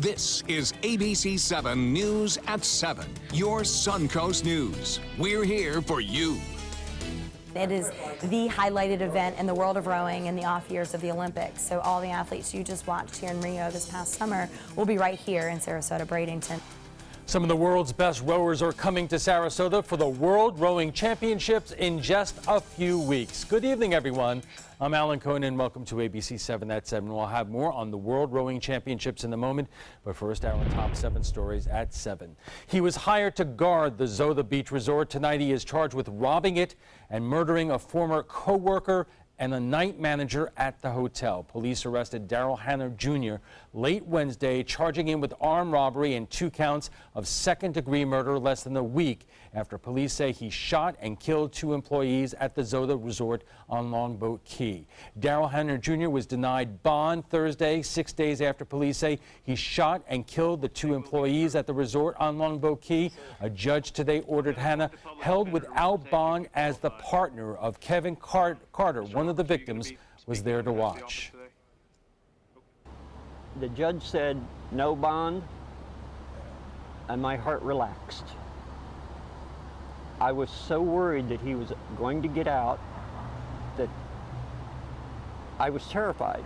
This is ABC7 News at 7, your Suncoast News. We're here for you. It is the highlighted event in the world of rowing in the off years of the Olympics. So all the athletes you just watched here in Rio this past summer will be right here in Sarasota, Bradenton. Some of the world's best rowers are coming to Sarasota for the World Rowing Championships in just a few weeks. Good evening, everyone. I'm Alan Cohn, and welcome to ABC7 at 7. We'll have more on the World Rowing Championships in a moment, but first, our top 7 stories at 7. He was hired to guard the Zotha Beach Resort. Tonight, he is charged with robbing it and murdering a former co-worker and a night manager at the hotel. Police arrested Daryl Hanna Jr. late Wednesday, charging him with armed robbery and 2 counts of second-degree murder less than a week after police say he shot and killed 2 employees at the Zotha Resort on Longboat Key. Daryl Hanna Jr. was denied bond Thursday, 6 days after police say he shot and killed the 2 employees at the resort on Longboat Key. A judge today ordered Hanna held without bond as the partner of Kevin Carter, one of the victims, was there to watch. The judge said no bond, and my heart relaxed. I was so worried that he was going to get out that I was terrified.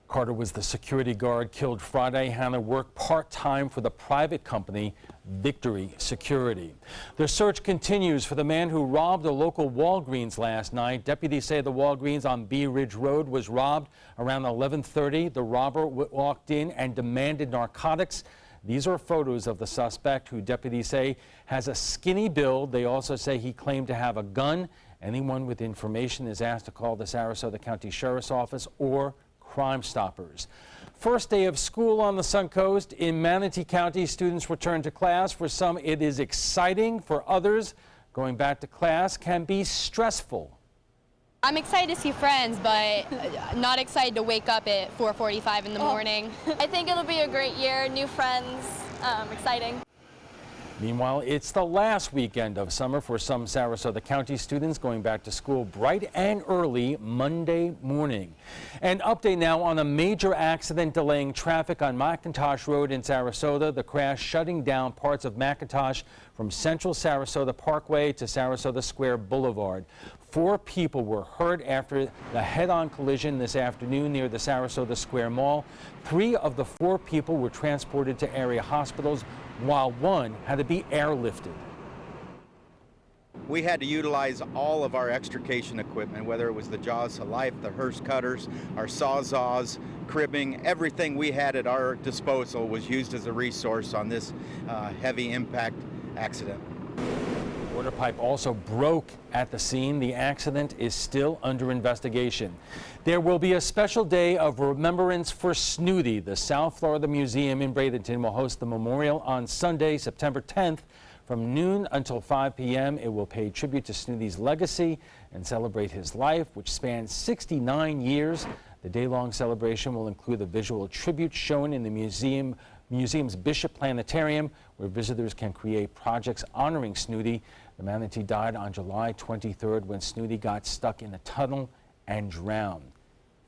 Carter was the security guard killed Friday. Hanna worked part-time for the private company Victory Security. The search continues for the man who robbed a local Walgreens last night. Deputies say the Walgreens on Bee Ridge Road was robbed around 11:30. The robber walked in and demanded narcotics. These are photos of the suspect, who deputies say has a skinny build. They also say he claimed to have a gun. Anyone with information is asked to call the Sarasota County Sheriff's Office or Crime Stoppers. First day of school on the Suncoast. In Manatee County, students return to class. For some, it is exciting. For others, going back to class can be stressful. I'm excited to see friends, but not excited to wake up at 4:45 in the morning. I think it'll be a great year, new friends, exciting. Meanwhile, it's the last weekend of summer for some Sarasota County students, going back to school bright and early Monday morning. An update now on a major accident delaying traffic on McIntosh Road in Sarasota. The crash shutting down parts of McIntosh from Central Sarasota Parkway to Sarasota Square Boulevard. 4 people were hurt after the head-on collision this afternoon near the Sarasota Square Mall. 3 of the 4 people were transported to area hospitals, while 1 had to be airlifted. We had to utilize all of our extrication equipment, whether it was the Jaws to Life, the Hearst cutters, our sawzalls, cribbing. Everything we had at our disposal was used as a resource on this heavy impact accident. Water pipe also broke at the scene. The accident is still under investigation. There will be a special day of remembrance for Snooty. The South Florida Museum in Bradenton will host the memorial on Sunday, September 10th. From noon until 5 p.m., it will pay tribute to Snooty's legacy and celebrate his life, which spans 69 years. The day-long celebration will include a visual tribute shown in the museum's Bishop Planetarium, where visitors can create projects honoring Snooty. The manatee died on July 23rd when Snooty got stuck in a tunnel and drowned.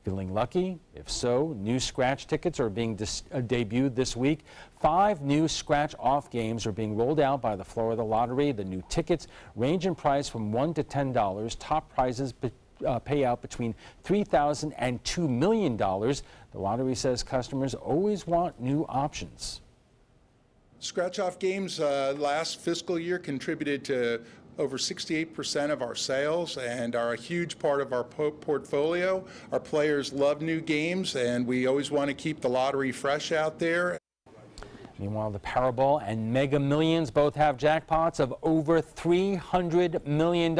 Feeling lucky? If so, new scratch tickets are being debuted this week. 5 new scratch-off games are being rolled out by the Florida Lottery. The new tickets range in price from $1 to $10. Top prizes pay out between $3,000 and $2 million. The lottery says customers always want new options. Scratch-off games last fiscal year contributed to over 68% of our sales and are a huge part of our portfolio. Our players love new games, and we always want to keep the lottery fresh out there. Meanwhile, the Powerball and Mega Millions both have jackpots of over $300 million.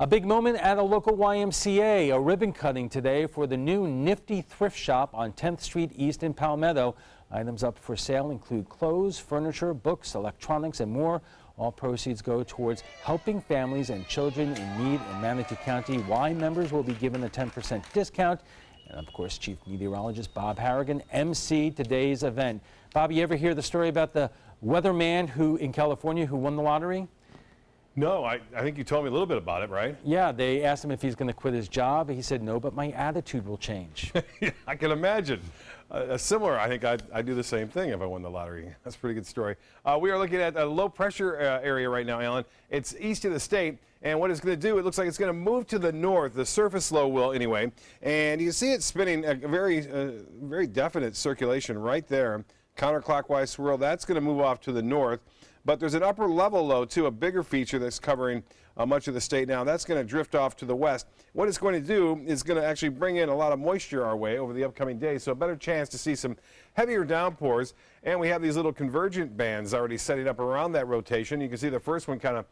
A big moment at a local YMCA, a ribbon cutting today for the new Nifty Thrift Shop on 10th Street East in Palmetto. Items up for sale include clothes, furniture, books, electronics, and more. All proceeds go towards helping families and children in need in Manatee County. Y members will be given a 10% discount. And of course, Chief Meteorologist Bob Harrigan emceed today's event. Bob, you ever hear the story about the weatherman in California who won the lottery? No, I think you told me a little bit about it, right? Yeah, they asked him if he's going to quit his job. He said, no, but my attitude will change. Yeah, I can imagine. Similar, I think I'd do the same thing if I won the lottery. That's a pretty good story. We are looking at a low pressure area right now, Alan. It's east of the state, and what it's going to do, it looks like it's going to move to the north. The surface low will anyway, and you see it spinning a very definite circulation right there. Counterclockwise swirl, that's going to move off to the north. But there's an upper level low, too, a bigger feature that's covering much of the state now. That's going to drift off to the west. What it's going to do is going to actually bring in a lot of moisture our way over the upcoming days, so a better chance to see some heavier downpours. And we have these little convergent bands already setting up around that rotation. You can see the first one kind of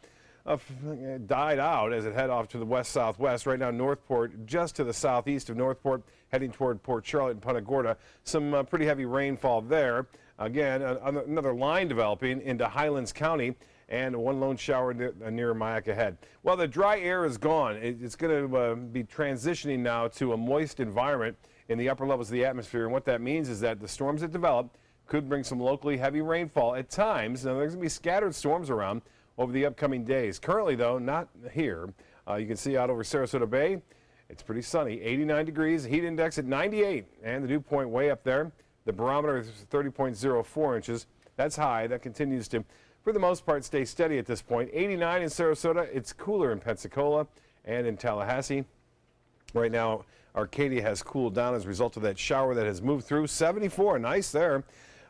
died out as it head off to the west-southwest. Right now, Northport, just to the southeast of Northport, heading toward Port Charlotte and Punta Gorda. Some pretty heavy rainfall there. Again, another line developing into Highlands County, and one lone shower near Mayaca Head. Well, the dry air is gone. It's going to be transitioning now to a moist environment in the upper levels of the atmosphere, and what that means is that the storms that develop could bring some locally heavy rainfall at times. Now, there's going to be scattered storms around over the upcoming days. Currently, though, not here. You can see out over Sarasota Bay, it's pretty sunny. 89 degrees, heat index at 98, and the dew point way up there. The barometer is 30.04 inches. That's high. That continues to, for the most part, stay steady at this point. 89 in Sarasota. It's cooler in Pensacola and in Tallahassee. Right now, Arcadia has cooled down as a result of that shower that has moved through. 74, nice there,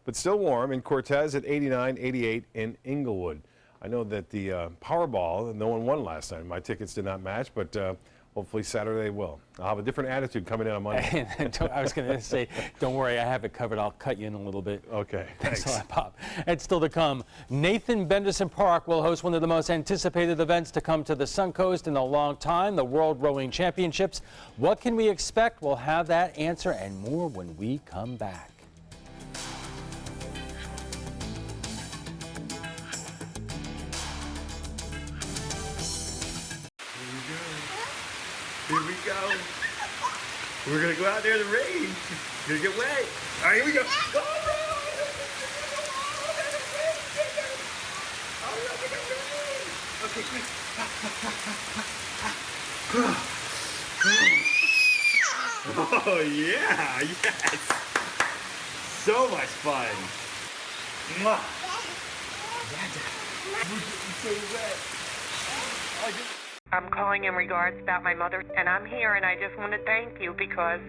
but still warm. In Cortez at 89, 88 in Inglewood. I know that the Powerball, no one won last time. My tickets did not match, but hopefully Saturday will. I'll have a different attitude coming in on Monday. I was going to say, don't worry, I have it covered. I'll cut you in a little bit. Okay, thanks a lot, Pop. And still to come, Nathan Benderson Park will host one of the most anticipated events to come to the Suncoast in a long time, the World Rowing Championships. What can we expect? We'll have that answer and more when we come back. Here we go. We're gonna go out there in the rain. Gonna get wet. All right, here we go. Go, okay, quick. Oh yeah, yes. So much fun. Mwah. I'm calling in regards about my mother, and I'm here, and I just want to thank you because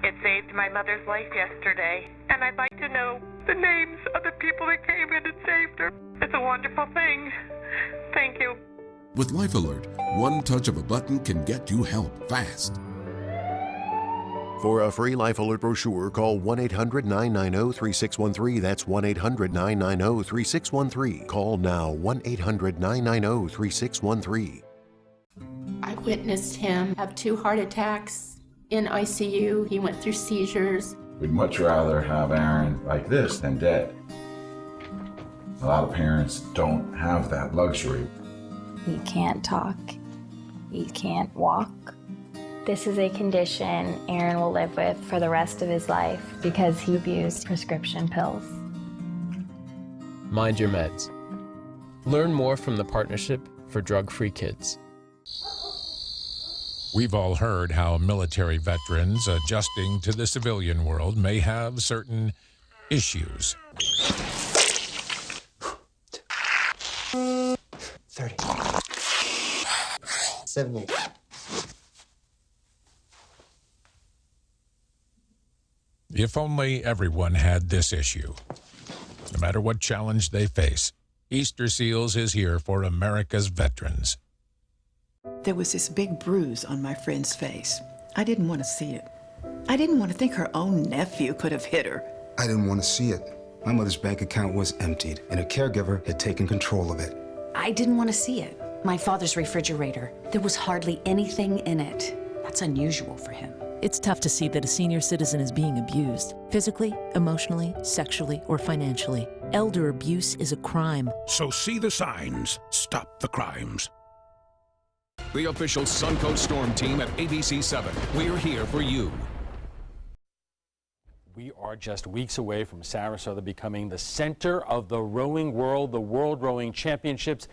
it saved my mother's life yesterday, and I'd like to know the names of the people that came in and saved her. It's a wonderful thing. Thank you. With Life Alert, one touch of a button can get you help fast. For a free Life Alert brochure, call 1-800-990-3613. That's 1-800-990-3613. Call now, 1-800-990-3613. I witnessed him have 2 heart attacks in ICU. He went through seizures. We'd much rather have Aaron like this than dead. A lot of parents don't have that luxury. He can't talk. He can't walk. This is a condition Aaron will live with for the rest of his life because he abused prescription pills. Mind your meds. Learn more from the Partnership for Drug-Free Kids. We've all heard how military veterans adjusting to the civilian world may have certain issues. 30. 70. If only everyone had this issue. No matter what challenge they face, Easter Seals is here for America's veterans. There was this big bruise on my friend's face. I didn't want to see it. I didn't want to think her own nephew could have hit her. I didn't want to see it. My mother's bank account was emptied, and a caregiver had taken control of it. I didn't want to see it. My father's refrigerator. There was hardly anything in it. That's unusual for him. It's tough to see that a senior citizen is being abused, physically, emotionally, sexually, or financially. Elder abuse is a crime. So see the signs. Stop the crimes. The official Suncoast Storm team at ABC7. We're here for you. We are just weeks away from Sarasota becoming the center of the rowing world, the World Rowing Championships.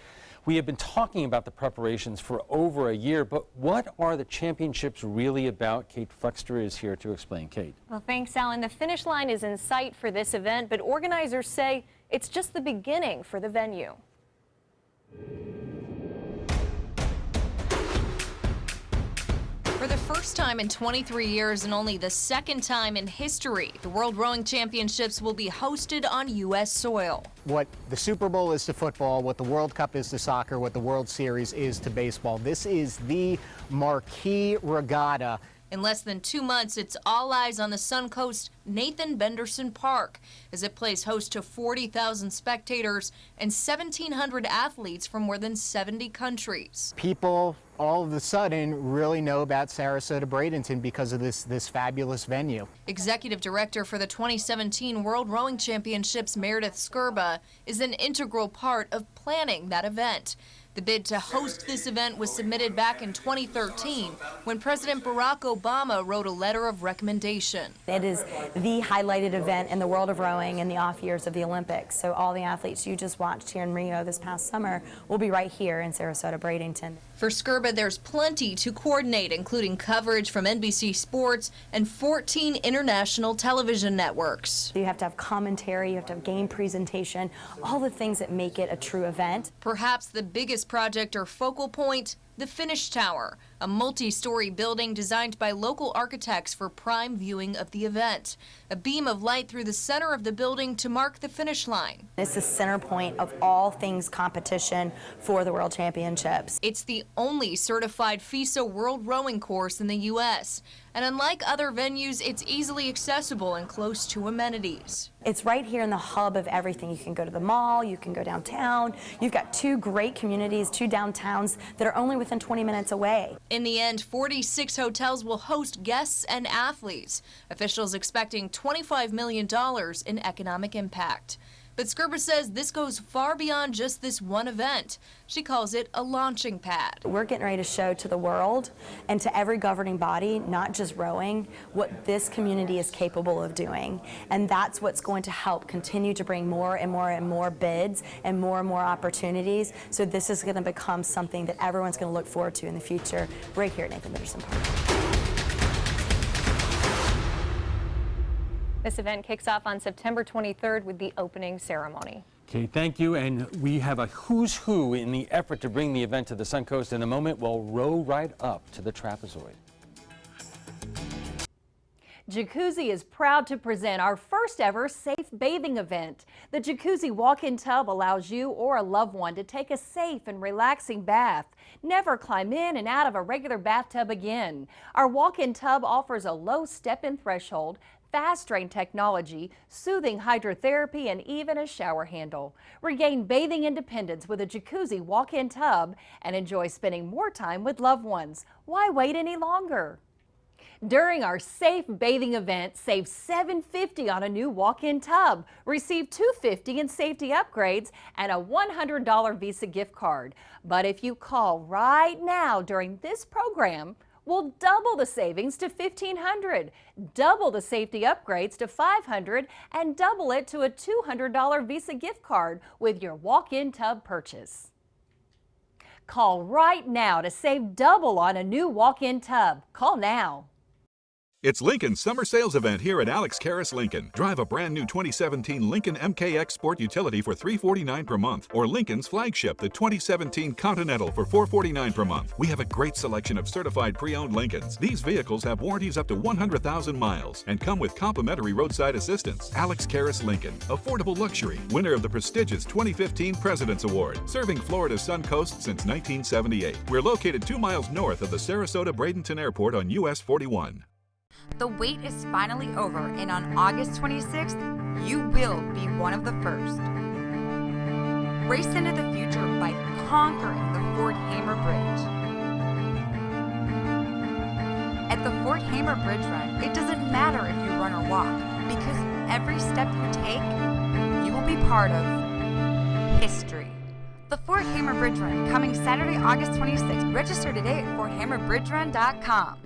We have been talking about the preparations for over a year, but what are the championships really about? Kate Flexter is here to explain. Kate. Well, thanks, Alan. The finish line is in sight for this event, but organizers say it's just the beginning for the venue. For the first time in 23 years and only the second time in history, the World Rowing Championships will be hosted on U.S. soil. What the Super Bowl is to football, what the World Cup is to soccer, what the World Series is to baseball. This is the marquee regatta. In less than 2 months, it's all eyes on the Suncoast Nathan Benderson Park as it plays host to 40,000 spectators and 1,700 athletes from more than 70 countries. People all of a sudden really know about Sarasota Bradenton because of this fabulous venue. Executive Director for the 2017 World Rowing Championships, Meredith Skurba, is an integral part of planning that event. The bid to host this event was submitted back in 2013 when President Barack Obama wrote a letter of recommendation. It is the highlighted event in the world of rowing in the off years of the Olympics. So all the athletes you just watched here in Rio this past summer will be right here in Sarasota Bradenton. For Skurba, there's plenty to coordinate, including coverage from NBC Sports and 14 international television networks. You have to have commentary, you have to have game presentation, all the things that make it a true event. Perhaps the biggest project or focal point, the Finish Tower, a multi-story building designed by local architects for prime viewing of the event. A beam of light through the center of the building to mark the finish line. It's the center point of all things competition for the World Championships. It's the only certified FISA World Rowing course in the U.S. And unlike other venues, it's easily accessible and close to amenities. It's right here in the hub of everything. You can go to the mall, you can go downtown. You've got two great communities, two downtowns that are only within 20 minutes away. In the end, 46 hotels will host guests and athletes. Officials expecting $25 million in economic impact. But Skurba says this goes far beyond just this one event. She calls it a launching pad. We're getting ready to show to the world and to every governing body, not just rowing, what this community is capable of doing. And that's what's going to help continue to bring more and more and more bids and more opportunities. So this is going to become something that everyone's going to look forward to in the future right here at Nathan Benderson Park. This event kicks off on September 23rd with the opening ceremony. Okay, thank you. And we have a who's who in the effort to bring the event to the Suncoast. In a moment, we'll row right up to the trapezoid. Jacuzzi is proud to present our first ever safe bathing event. The Jacuzzi walk-in tub allows you or a loved one to take a safe and relaxing bath. Never climb in and out of a regular bathtub again. Our walk-in tub offers a low step-in threshold, fast drain technology, soothing hydrotherapy, and even a shower handle. Regain bathing independence with a Jacuzzi walk-in tub and enjoy spending more time with loved ones. Why wait any longer? During our safe bathing event, save $750 on a new walk-in tub. Receive $250 in safety upgrades and a $100 Visa gift card. But if you call right now during this program, we'll double the savings to $1,500, double the safety upgrades to $500, and double it to a $200 Visa gift card with your walk-in tub purchase. Call right now to save double on a new walk-in tub. Call now. It's Lincoln's summer sales event here at Alex Karras Lincoln. Drive a brand new 2017 Lincoln MKX Sport Utility for $349 per month, or Lincoln's flagship, the 2017 Continental, for $449 per month. We have a great selection of certified pre-owned Lincolns. These vehicles have warranties up to 100,000 miles and come with complimentary roadside assistance. Alex Karras Lincoln, affordable luxury, winner of the prestigious 2015 President's Award, serving Florida's Suncoast since 1978. We're located 2 miles north of the Sarasota Bradenton Airport on US 41. The wait is finally over, and on August 26th, you will be one of the first. Race into the future by conquering the Fort Hamer Bridge. At the Fort Hamer Bridge Run, it doesn't matter if you run or walk, because every step you take, you will be part of history. The Fort Hamer Bridge Run, coming Saturday, August 26th. Register today at FortHamerBridgeRun.com.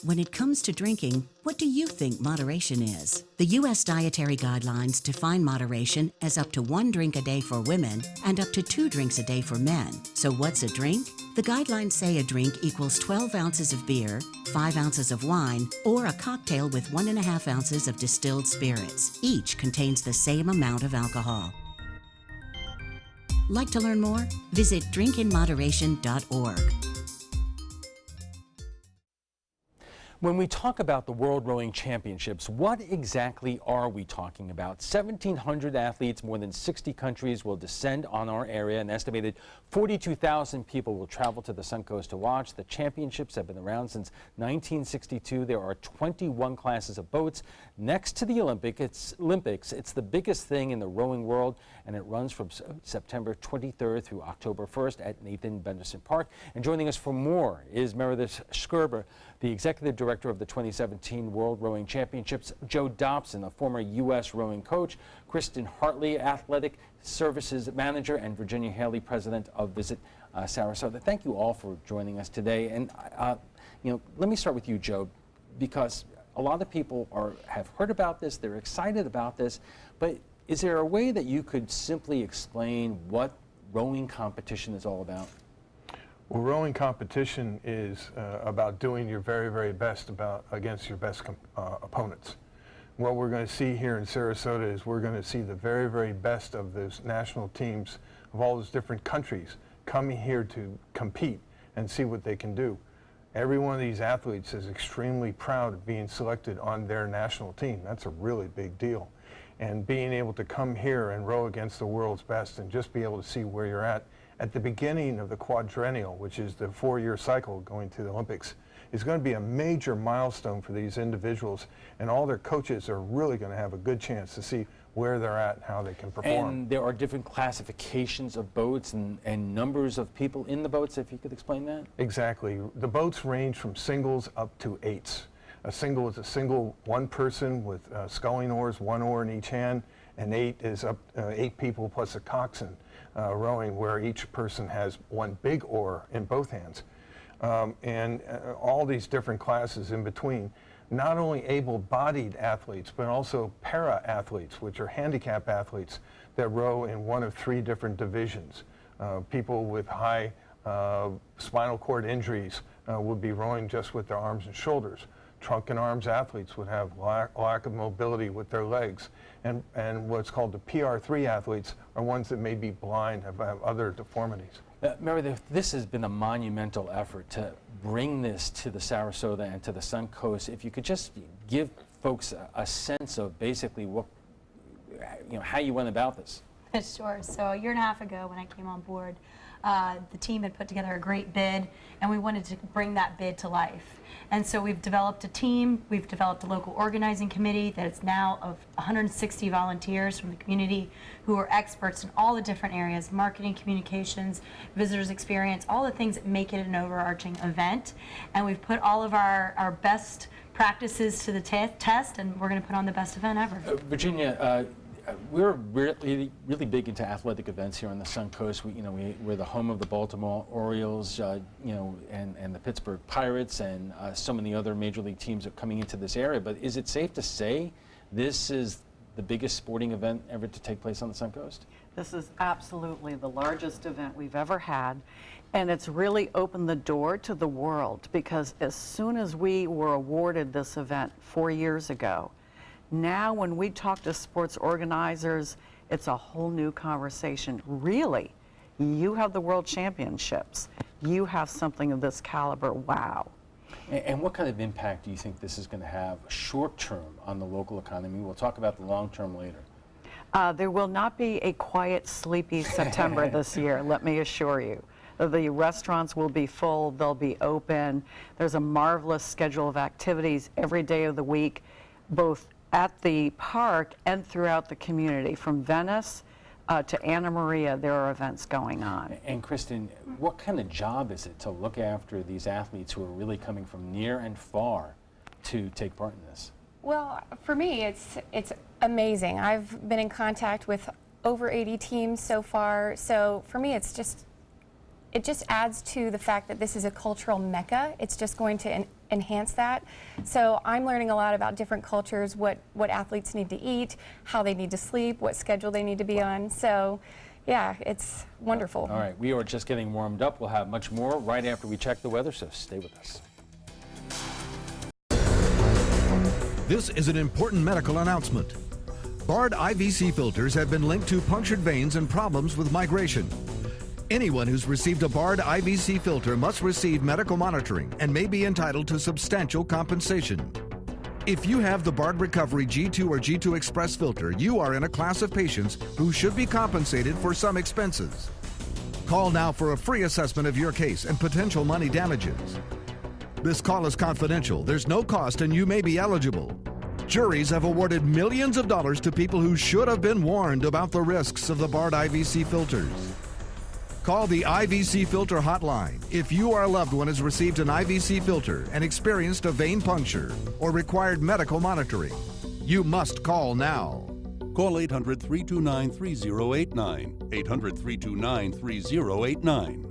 When it comes to drinking, what do you think moderation is? The U.S. Dietary Guidelines define moderation as up to 1 drink a day for women and up to 2 drinks a day for men. So what's a drink? The guidelines say a drink equals 12 ounces of beer, 5 ounces of wine, or a cocktail with 1.5 ounces of distilled spirits. Each contains the same amount of alcohol. Like to learn more? Visit drinkinmoderation.org. When we talk about the World Rowing Championships, what exactly are we talking about? 1,700 athletes, more than 60 countries will descend on our area. An estimated 42,000 people will travel to the Suncoast to watch. The championships have been around since 1962. There are 21 classes of boats. Next to the Olympics, it's the biggest thing in the rowing world, and it runs from September 23rd through October 1st at Nathan Benderson Park. And joining us for more is Meredith Skurber, the executive director of the 2017 World Rowing Championships, Joe Dobson, a former U.S. rowing coach, Kristen Hartley, athletic services manager, and Virginia Haley, president of Visit Sarasota. Thank you all for joining us today. And let me start with you, Joe, because a lot of people have heard about this, they're excited about this, but is there a way that you could simply explain what rowing competition is all about? Well, rowing competition is about doing your very, very best against your best opponents. What we're going to see here in Sarasota is we're going to see the very, very best of those national teams of all those different countries coming here to compete and see what they can do. Every one of these athletes is extremely proud of being selected on their national team. That's a really big deal. And being able to come here and row against the world's best and just be able to see where you're at the beginning of the quadrennial, which is the 4-year cycle going to the Olympics, is going to be a major milestone for these individuals, and all their coaches are really going to have a good chance to see where they're at and how they can perform. And there are different classifications of boats and numbers of people in the boats, if you could explain that? Exactly. The boats range from singles up to 8s. A single is a single one person with sculling oars, 1 oar in each hand, and 8 is up 8 people plus a coxswain rowing, where each person has 1 big oar in both hands. And all these different classes in between. Not only able-bodied athletes, but also para-athletes, which are handicap athletes that row in 1 of 3 different divisions. People with high spinal cord injuries would be rowing just with their arms and shoulders. Trunk and arms athletes would have lack of mobility with their legs. And what's called the PR3 athletes are ones that may be blind, have other deformities. Meredith, this has been a monumental effort to bring this to the Sarasota and to the Suncoast. If you could just give folks a sense of basically what, how you went about this. Sure. So a year and a half ago when I came on board, the team had put together a great bid, and we wanted to bring that bid to life. And so we've developed a team, we've developed a local organizing committee that is now of 160 volunteers from the community who are experts in all the different areas: marketing, communications, visitors experience, all the things that make it an overarching event. And we've put all of our best practices to the test, and we're going to put on the best event ever. Virginia, we're really big into athletic events here on the Suncoast. We're the home of the Baltimore Orioles, and the Pittsburgh Pirates, and so many other major league teams are coming into this area. But is it safe to say this is the biggest sporting event ever to take place on the Suncoast? This is absolutely the largest event we've ever had, and it's really opened the door to the world, because as soon as we were awarded this event 4 years ago, now when we talk to sports organizers, it's a whole new conversation. Really, you have the World Championships. You have something of this caliber. Wow. And what kind of impact do you think this is going to have short-term on the local economy? We'll talk about the long-term later. There will not be a quiet, sleepy September this year, let me assure you. The restaurants will be full, they'll be open. There's a marvelous schedule of activities every day of the week, both at the park and throughout the community. From Venice to Anna Maria, there are events going on. And Kristen, what kind of job is it to look after these athletes who are really coming from near and far to take part in this? Well, for me, it's amazing. I've been in contact with over 80 teams so far, so for me it just adds to the fact that this is a cultural mecca. It's just going to enhance that. So I'm learning a lot about different cultures, what athletes need to eat, how they need to sleep, what schedule they need to be on. So yeah, it's wonderful. All right, we are just getting warmed up. We'll have much more right after we check the weather, so stay with us. This is an important medical announcement. Bard IVC filters have been linked to punctured veins and problems with migration. Anyone who's received a Bard IVC filter must receive medical monitoring and may be entitled to substantial compensation. If you have the Bard Recovery G2 or G2 Express filter, you are in a class of patients who should be compensated for some expenses. Call now for a free assessment of your case and potential money damages. This call is confidential. There's no cost and you may be eligible. Juries have awarded millions of dollars to people who should have been warned about the risks of the Bard IVC filters. Call the IVC Filter Hotline if you or a loved one has received an IVC filter and experienced a vein puncture or required medical monitoring. You must call now. Call 800-329-3089. 800-329-3089.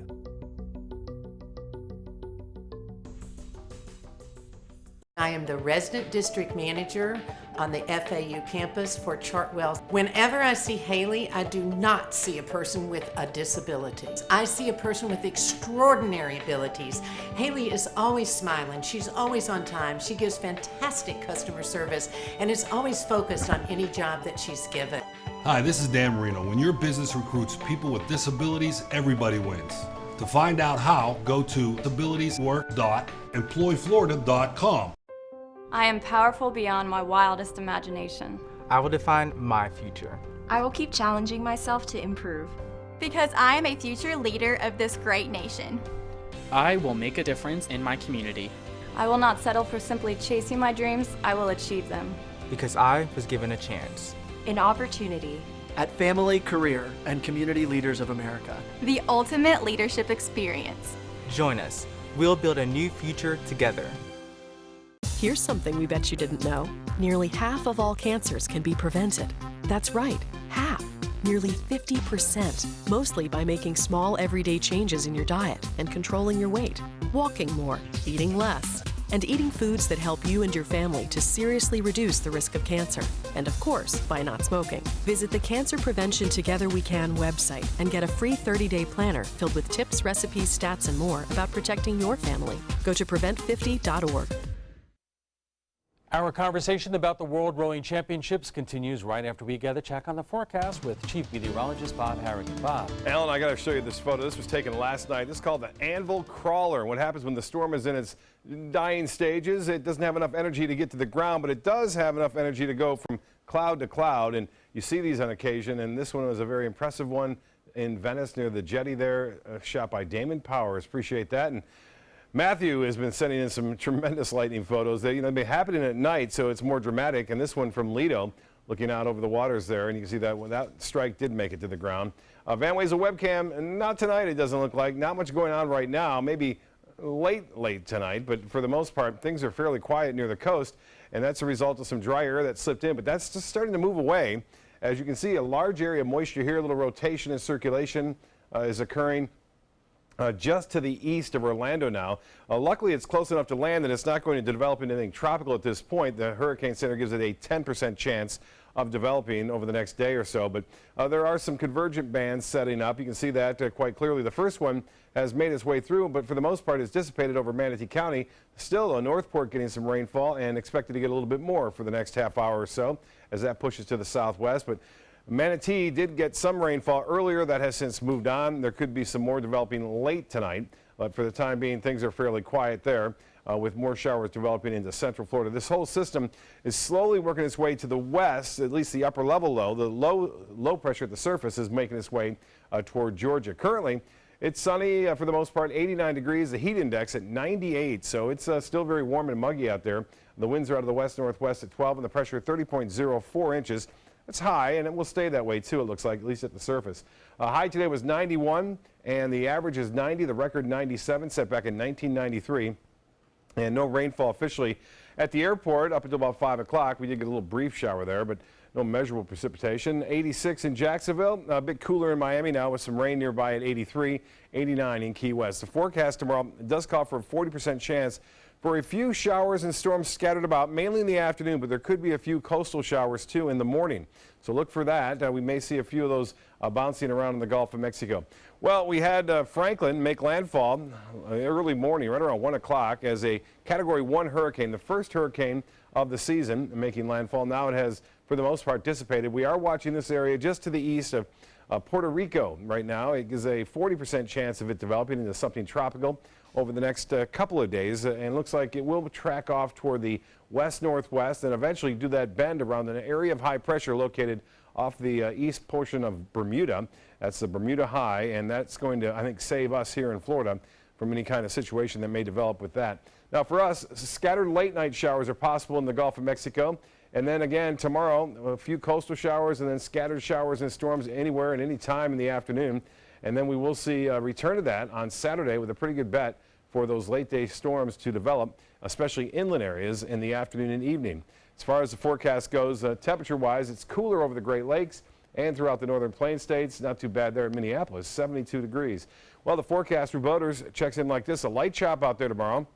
I am the resident district manager on the FAU campus for Chartwell. Whenever I see Haley, I do not see a person with a disability. I see a person with extraordinary abilities. Haley is always smiling. She's always on time. She gives fantastic customer service and is always focused on any job that she's given. Hi, this is Dan Marino. When your business recruits people with disabilities, everybody wins. To find out how, go to disabilitieswork.employflorida.com. I am powerful beyond my wildest imagination. I will define my future. I will keep challenging myself to improve. Because I am a future leader of this great nation. I will make a difference in my community. I will not settle for simply chasing my dreams, I will achieve them. Because I was given a chance. An opportunity. At Family, Career, and Community Leaders of America. The ultimate leadership experience. Join us. We'll build a new future together. Here's something we bet you didn't know. Nearly half of all cancers can be prevented. That's right, half. Nearly 50%, mostly by making small everyday changes in your diet and controlling your weight, walking more, eating less, and eating foods that help you and your family to seriously reduce the risk of cancer. And of course, by not smoking. Visit the Cancer Prevention Together We Can website and get a free 30-day planner filled with tips, recipes, stats, and more about protecting your family. Go to prevent50.org. Our conversation about the World Rowing Championships continues right after we get a check on the forecast with Chief Meteorologist Bob Harrigan. Bob. Alan, I got to show you this photo. This was taken last night. This is called the Anvil Crawler. What happens when the storm is in its dying stages? It doesn't have enough energy to get to the ground, but it does have enough energy to go from cloud to cloud. And you see these on occasion, and this one was a very impressive one in Venice near the jetty there, shot by Damon Powers. Appreciate that. And Matthew has been sending in some tremendous lightning photos. They've been happening at night, so it's more dramatic. And this one from Lido, looking out over the waters there, and you can see that when that strike did make it to the ground. Van Way's a webcam, not tonight. It doesn't look like. Not much going on right now. Maybe late tonight, but for the most part, things are fairly quiet near the coast, and that's a result of some dry air that slipped in. But that's just starting to move away. As you can see, a large area of moisture here, a little rotation and circulation is occurring. Just to the east of Orlando now. Luckily, it's close enough to land that it's not going to develop into anything tropical at this point. The Hurricane Center gives it a 10% chance of developing over the next day or so. But there are some convergent bands setting up. You can see that quite clearly. The first one has made its way through, but for the most part, it's dissipated over Manatee County. Still, Northport getting some rainfall and expected to get a little bit more for the next half hour or so as that pushes to the southwest. But Manatee did get some rainfall earlier. That has since moved on. There could be some more developing late tonight, but for the time being, things are fairly quiet there with more showers developing into central Florida. This whole system is slowly working its way to the west, at least the upper level low. The low pressure at the surface is making its way toward Georgia. Currently, it's sunny for the most part, 89 degrees, the heat index at 98, so it's still very warm and muggy out there. The winds are out of the west-northwest at 12 and the pressure 30.04 inches. It's high, and it will stay that way, too, it looks like, at least at the surface. High today was 91, and the average is 90. The record 97, set back in 1993. And no rainfall officially at the airport up until about 5 o'clock. We did get a little brief shower there, but no measurable precipitation. 86 in Jacksonville, a bit cooler in Miami now with some rain nearby at 83, 89 in Key West. The forecast tomorrow does call for a 40% chance for a few showers and storms scattered about, mainly in the afternoon, but there could be a few coastal showers too in the morning. So look for that. We may see a few of those bouncing around in the Gulf of Mexico. Well, we had Franklin make landfall early morning, right around 1 o'clock, as a Category 1 hurricane, the first hurricane of the season making landfall. Now it has, for the most part, dissipated. We are watching this area just to the east of Puerto Rico right now. It is a 40% chance of it developing into something tropical over the next couple of days, and looks like it will track off toward the west-northwest and eventually do that bend around an area of high pressure located off the east portion of Bermuda. That's the Bermuda High, and that's going to, I think, save us here in Florida from any kind of situation that may develop with that. Now for us, scattered late night showers are possible in the Gulf of Mexico. And then again tomorrow, a few coastal showers and then scattered showers and storms anywhere and any time in the afternoon. And then we will see a return to that on Saturday with a pretty good bet for those late day storms to develop, especially inland areas in the afternoon and evening. As far as the forecast goes, temperature wise, it's cooler over the Great Lakes and throughout the northern plain states. Not too bad there in Minneapolis, 72 degrees. Well, the forecast for boaters checks in like this: a light chop out there tomorrow.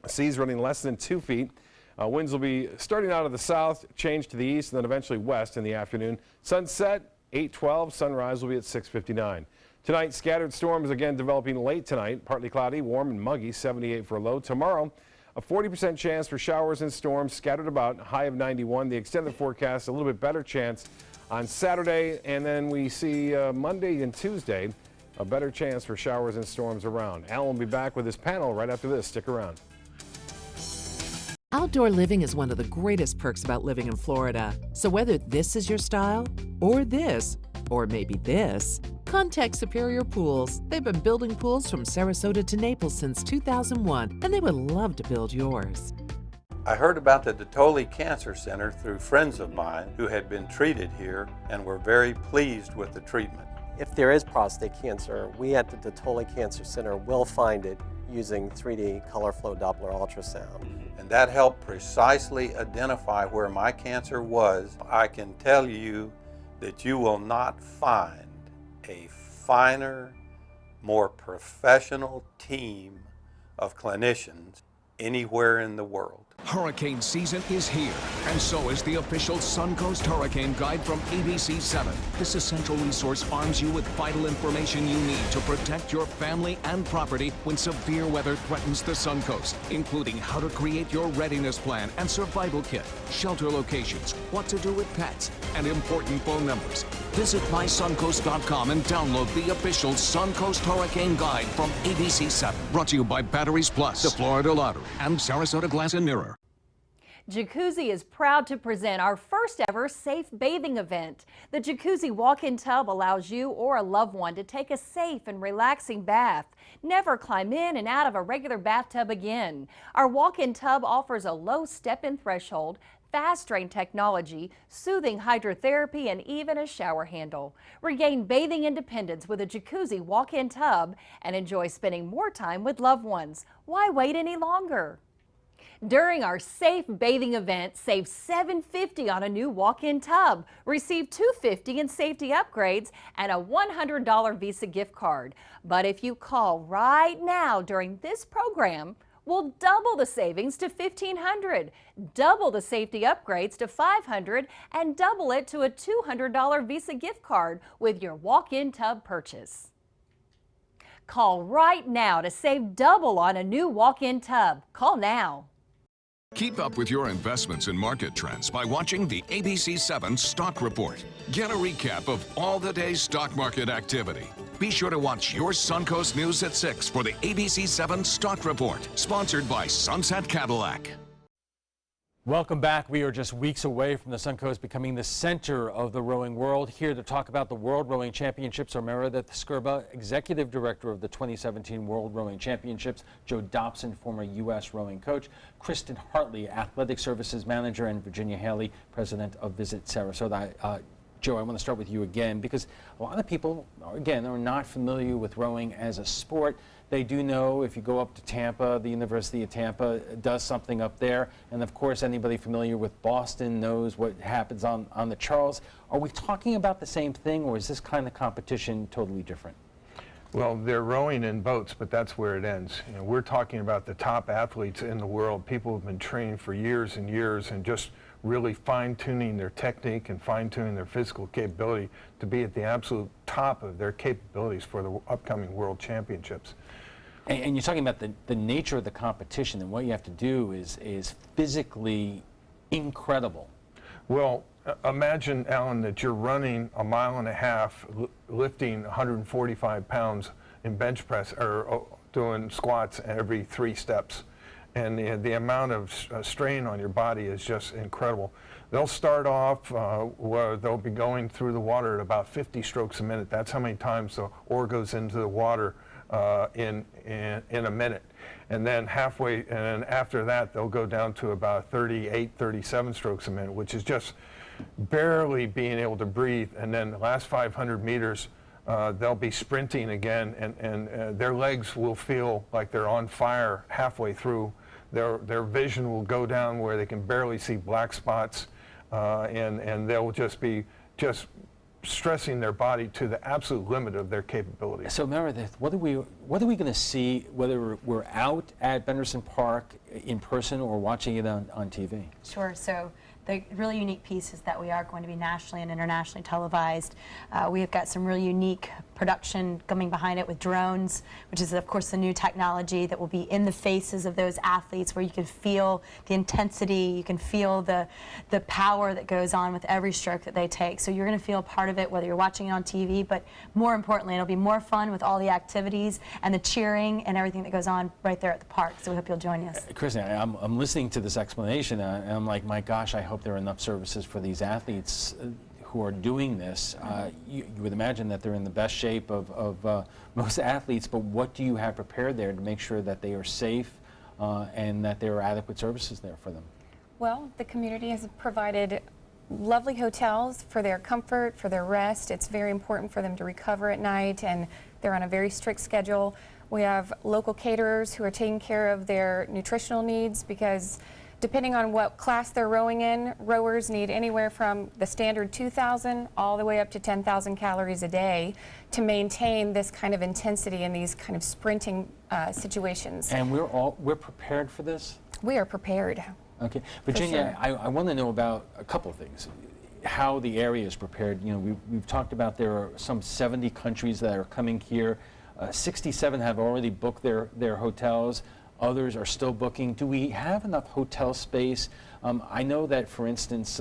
Seas running less than 2 feet. Winds will be starting out of the south, change to the east, and then eventually west in the afternoon. Sunset, 8:12. Sunrise will be at 6:59. Tonight, scattered storms again developing late tonight. Partly cloudy, warm and muggy, 78 for a low. Tomorrow, a 40% chance for showers and storms scattered about, high of 91. The extended forecast, a little bit better chance on Saturday. And then we see Monday and Tuesday, a better chance for showers and storms around. Alan will be back with his panel right after this. Stick around. Outdoor living is one of the greatest perks about living in Florida. So whether this is your style, or this, or maybe this, contact Superior Pools. They've been building pools from Sarasota to Naples since 2001, and they would love to build yours. I heard about the Dotoli Cancer Center through friends of mine who had been treated here and were very pleased with the treatment. If there is prostate cancer, we at the Dotoli Cancer Center will find it using 3D color flow Doppler ultrasound. And that helped precisely identify where my cancer was. I can tell you that you will not find a finer, more professional team of clinicians anywhere in the world. Hurricane season is here, and so is the official Suncoast Hurricane Guide from ABC7. This essential resource arms you with vital information you need to protect your family and property when severe weather threatens the Suncoast, including how to create your readiness plan and survival kit, shelter locations, what to do with pets, and important phone numbers. Visit mysuncoast.com and download the official Suncoast Hurricane Guide from ABC7. Brought to you by Batteries Plus, the Florida Lottery, and Sarasota Glass and Mirror. Jacuzzi is proud to present our first ever safe bathing event. The Jacuzzi walk-in tub allows you or a loved one to take a safe and relaxing bath. Never climb in and out of a regular bathtub again. Our walk-in tub offers a low step-in threshold, fast drain technology, soothing hydrotherapy, and even a shower handle. Regain bathing independence with a Jacuzzi walk-in tub and enjoy spending more time with loved ones. Why wait any longer? During our safe bathing event, save $750 on a new walk-in tub. Receive $250 in safety upgrades and a $100 Visa gift card. But if you call right now during this program, we'll double the savings to $1,500, double the safety upgrades to $500, and double it to a $200 Visa gift card with your walk-in tub purchase. Call right now to save double on a new walk-in tub. Call now. Keep up with your investments and market trends by watching the ABC7 Stock Report. Get a recap of all the day's stock market activity. Be sure to watch your Suncoast News at 6 for the ABC7 Stock Report, sponsored by Sunset Cadillac. Welcome back. We are just weeks away from the Suncoast becoming the center of the rowing world. Here to talk about the World Rowing Championships are Meredith Skirba, Executive Director of the 2017 World Rowing Championships, Joe Dobson, former U.S. rowing coach, Kristen Hartley, Athletic Services Manager, and Virginia Haley, President of Visit Sarasota. Joe, I want to start with you again because a lot of people, again, are not familiar with rowing as a sport. They do know if you go up to Tampa, the University of Tampa does something up there. And of course, anybody familiar with Boston knows what happens on the Charles. Are we talking about the same thing, or is this kind of competition totally different? Well, they're rowing in boats, but that's where it ends. You know, we're talking about the top athletes in the world, people who've been training for years and years and just really fine-tuning their technique and fine-tuning their physical capability to be at the absolute top of their capabilities for the upcoming World Championships. And you're talking about the nature of the competition, and what you have to do is physically incredible. Well, imagine, Alan, that you're running a mile and a half, lifting 145 pounds in bench press, or doing squats every 3 steps. And the amount of strain on your body is just incredible. They'll start off where they'll be going through the water at about 50 strokes a minute. That's how many times the oar goes into the water in a minute. And then halfway, and then after that, they'll go down to about 38, 37 strokes a minute, which is just barely being able to breathe. And then the last 500 meters, they'll be sprinting again, and their legs will feel like they're on fire halfway through. Their vision will go down where they can barely see black spots, and they'll just be stressing their body to the absolute limit of their capabilities. So Meredith, what are we going to see, whether we're out at Benderson Park in person or watching it on TV? Sure. So the really unique piece is that we are going to be nationally and internationally televised. We have got some really unique production coming behind it with drones, which is of course the new technology that will be in the faces of those athletes, where you can feel the intensity, you can feel the power that goes on with every stroke that they take. So you're going to feel part of it whether you're watching it on TV, but more importantly, it'll be more fun with all the activities and the cheering and everything that goes on right there at the park. So we hope you'll join us. Kristen, I'm listening to this explanation, and I'm like, my gosh, I hope there are enough services for these athletes who are doing this. You would imagine that they're in the best shape of most athletes, but what do you have prepared there to make sure that they are safe and that there are adequate services there for them? Well, the community has provided lovely hotels for their comfort, for their rest. It's very important for them to recover at night, and they're on a very strict schedule. We have local caterers who are taking care of their nutritional needs, because depending on what class they're rowing in, rowers need anywhere from the standard 2,000 all the way up to 10,000 calories a day to maintain this kind of intensity in these kind of sprinting situations. And we're prepared for this? We are prepared. Okay. Virginia, sure. I want to know about a couple of things. How the area is prepared. You know, we've talked about there are some 70 countries that are coming here. 67 have already booked their hotels. Others are still booking. Do we have enough hotel space? I know that, for instance,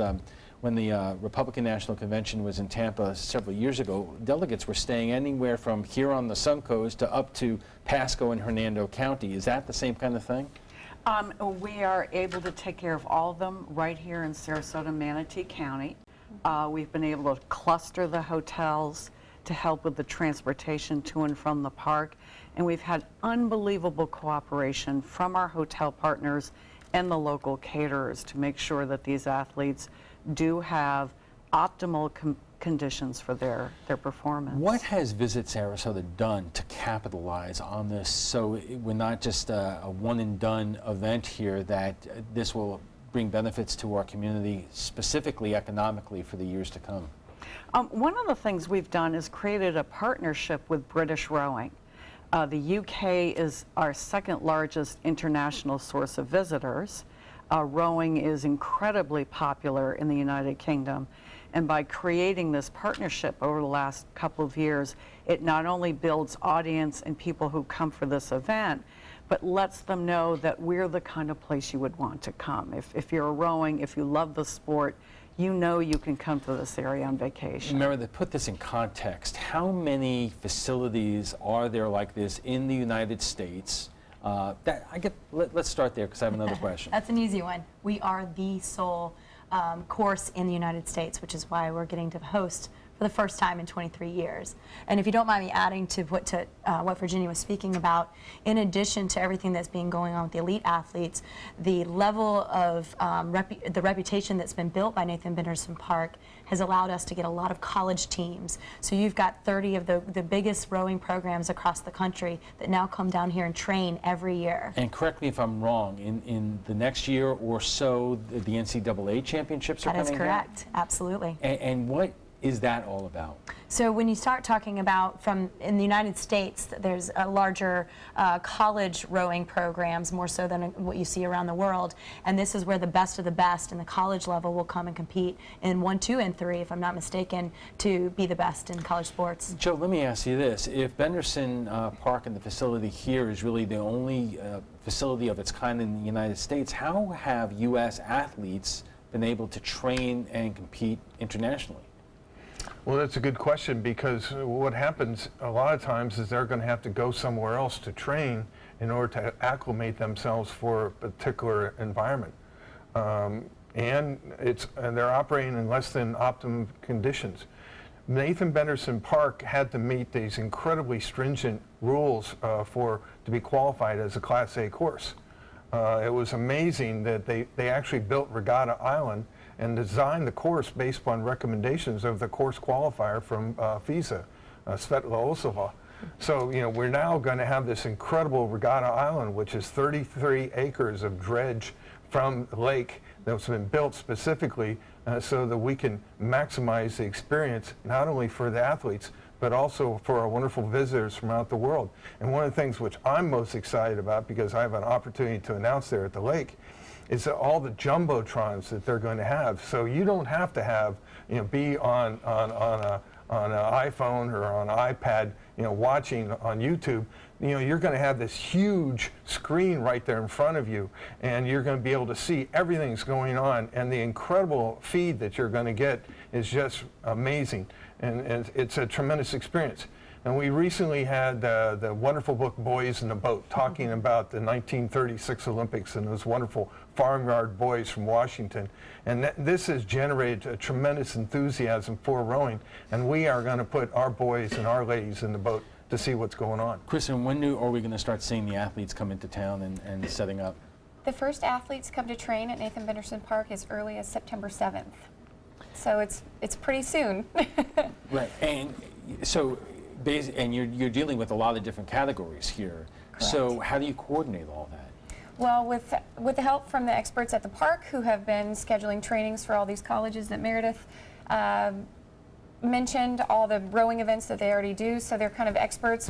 when the Republican National Convention was in Tampa several years ago, delegates were staying anywhere from here on the Suncoast to up to Pasco and Hernando County. Is that the same kind of thing? We are able to take care of all of them right here in Sarasota, Manatee County. We've been able to cluster the hotels to help with the transportation to and from the park. And we've had unbelievable cooperation from our hotel partners and the local caterers to make sure that these athletes do have optimal conditions for their performance. What has Visit Sarasota done to capitalize on this, so we're not just a one-and-done event here, that this will bring benefits to our community, specifically economically, for the years to come? One of the things we've done is created a partnership with British Rowing. The UK is our second largest international source of visitors. Rowing is incredibly popular in the United Kingdom. And by creating this partnership over the last couple of years, it not only builds audience and people who come for this event, but lets them know that we're the kind of place you would want to come. If you're rowing, if you love the sport, you know you can come to this area on vacation. Remember, to put this in context, how many facilities are there like this in the United States? Let's start there, because I have another question. That's an easy one. We are the sole course in the United States, which is why we're getting to host for the first time in 23 years. And if you don't mind me adding to what Virginia was speaking about, in addition to everything that's been going on with the elite athletes, the level of the reputation that's been built by Nathan Benderson Park has allowed us to get a lot of college teams. So you've got 30 of the biggest rowing programs across the country that now come down here and train every year. And correct me if I'm wrong, in the next year or so, the NCAA championships are coming down? That is correct, absolutely. And is that all about? So when you start talking about in the United States, there's a larger college rowing programs, more so than what you see around the world. And this is where the best of the best in the college level will come and compete in 1, 2, and 3, if I'm not mistaken, to be the best in college sports. Joe, let me ask you this. If Benderson Park and the facility here is really the only facility of its kind in the United States, how have U.S. athletes been able to train and compete internationally? Well, that's a good question, because what happens a lot of times is they're going to have to go somewhere else to train in order to acclimate themselves for a particular environment. And they're operating in less than optimum conditions. Nathan Benderson Park had to meet these incredibly stringent rules to be qualified as a Class A course. It was amazing that they actually built Regatta Island and designed the course based upon recommendations of the course qualifier from FISA, Svetla Osova. So, we're now going to have this incredible Regatta Island, which is 33 acres of dredge from the lake that's been built specifically so that we can maximize the experience, not only for the athletes, but also for our wonderful visitors from out the world. And one of the things which I'm most excited about, because I have an opportunity to announce there at the lake, is all the jumbotrons that they're going to have. So you don't have to have, be on an iPhone or on an iPad, watching on YouTube. You're going to have this huge screen right there in front of you, and you're going to be able to see everything that's going on, and the incredible feed that you're going to get is just amazing, and it's a tremendous experience. And we recently had the wonderful book Boys in the Boat, talking about the 1936 Olympics and those wonderful farmyard boys from Washington. And this has generated a tremendous enthusiasm for rowing, and we are going to put our boys and our ladies in the boat to see what's going on. Kristen, when are we going to start seeing the athletes come into town and setting up? The first athletes come to train at Nathan Benderson Park as early as September 7th. So it's pretty soon. Right, and so you're dealing with a lot of different categories here. Correct. So how do you coordinate all that? Well, with the help from the experts at the park who have been scheduling trainings for all these colleges that Meredith mentioned, all the rowing events that they already do, so they're kind of experts.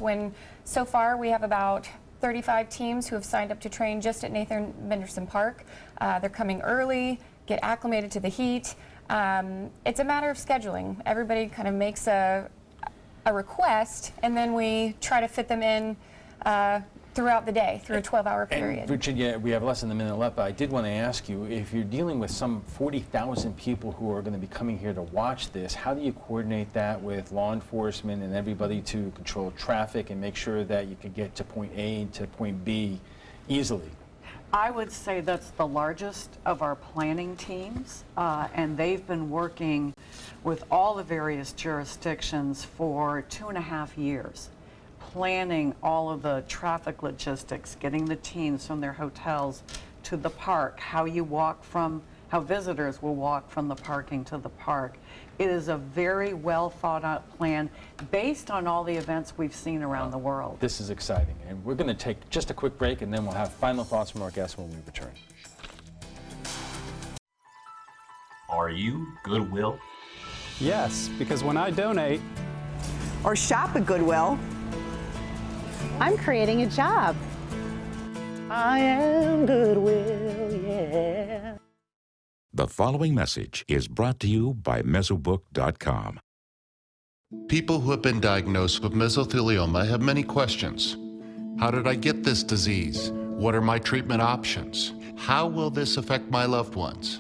So far we have about 35 teams who have signed up to train just at Nathan Benderson Park. They're coming early, get acclimated to the heat. It's a matter of scheduling. Everybody kind of makes a request, and then we try to fit them in throughout the day, through a 12-hour period. And Virginia, we have less than a minute left, but I did want to ask you, if you're dealing with some 40,000 people who are going to be coming here to watch this, how do you coordinate that with law enforcement and everybody to control traffic and make sure that you can get to point A to point B easily? I would say that's the largest of our planning teams, and they've been working with all the various jurisdictions for 2.5 years, planning all of the traffic logistics, getting the teams from their hotels to the park, how visitors will walk from the parking to the park. It is a very well thought out plan based on all the events we've seen around the world. This is exciting, and we're going to take just a quick break, and then we'll have final thoughts from our guests when we return. Are you Goodwill? Yes, because when I donate or shop at Goodwill, I'm creating a job. I am Goodwill, yeah. The following message is brought to you by Mesobook.com. People who have been diagnosed with mesothelioma have many questions. How did I get this disease? What are my treatment options? How will this affect my loved ones?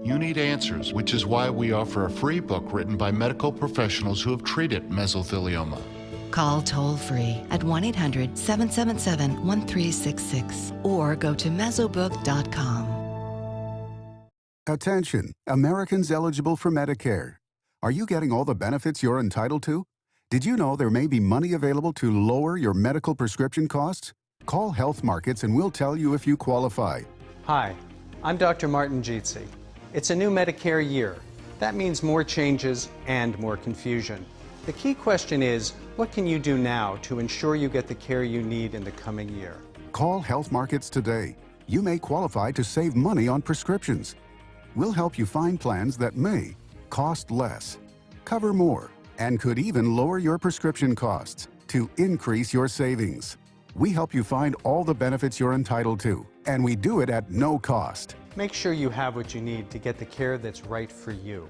You need answers, which is why we offer a free book written by medical professionals who have treated mesothelioma. Call toll-free at 1-800-777-1366 or go to Mesobook.com. Attention, Americans eligible for Medicare. Are you getting all the benefits you're entitled to? Did you know there may be money available to lower your medical prescription costs? Call Health Markets and we'll tell you if you qualify. Hi, I'm Dr. Martin Jeetsi. It's a new Medicare year. That means more changes and more confusion. The key question is, what can you do now to ensure you get the care you need in the coming year? Call Health Markets today. You may qualify to save money on prescriptions. We'll help you find plans that may cost less. cover more, and could even lower your prescription costs to increase your savings. We help you find all the benefits you're entitled to, and we do it at no cost. Make sure you have what you need to get the care that's right for you.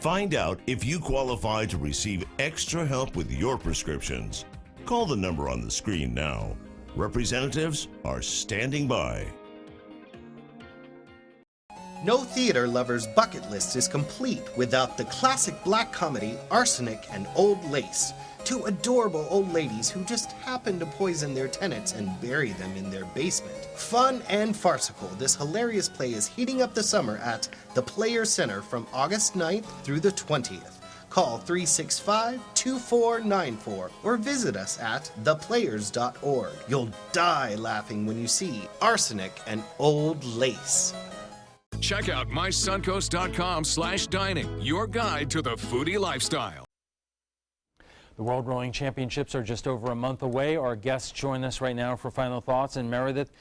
Find out if you qualify to receive extra help with your prescriptions. Call the number on the screen now. Representatives are standing by. No theater lover's bucket list is complete without the classic black comedy Arsenic and Old Lace. Two adorable old ladies who just happen to poison their tenants and bury them in their basement. Fun and farcical, this hilarious play is heating up the summer at the Players Center from August 9th through the 20th. Call 365-2494 or visit us at theplayers.org. You'll die laughing when you see Arsenic and Old Lace. Check out mysuncoast.com/dining, your guide to the foodie lifestyle. The World Rowing Championships are just over a month away. Our guests join us right now for final thoughts. And Meredith,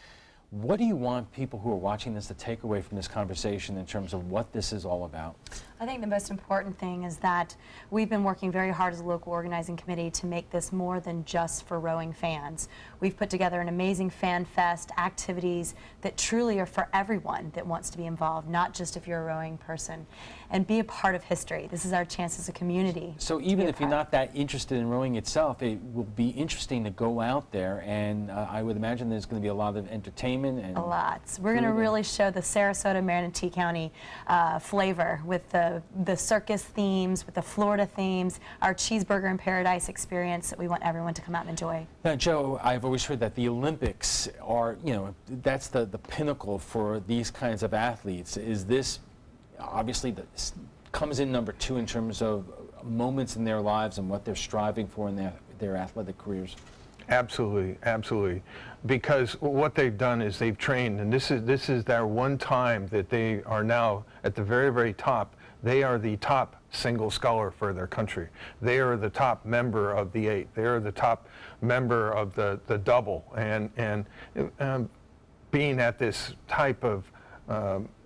what do you want people who are watching this to take away from this conversation in terms of what this is all about? I think the most important thing is that we've been working very hard as a local organizing committee to make this more than just for rowing fans. We've put together an amazing fan fest, activities that truly are for everyone that wants to be involved, not just if you're a rowing person, and be a part of history. This is our chance as a community. So even if you're not that interested in rowing itself, it will be interesting to go out there, and I would imagine there's going to be a lot of entertainment. And a lot. We're going to really show the Sarasota, Manatee County flavor with the circus themes, with the Florida themes, our cheeseburger in paradise experience that we want everyone to come out and enjoy. Now, Joe, I've always heard that the Olympics are, that's the pinnacle for these kinds of athletes. Is this obviously comes in number 2 in terms of moments in their lives and what they're striving for in their athletic careers? Absolutely, absolutely. Because what they've done is they've trained, and this is their one time that they are now at the very, very top. They are the top single sculler for their country. They are the top member of the 8. They are the top member of the double. And being at this type of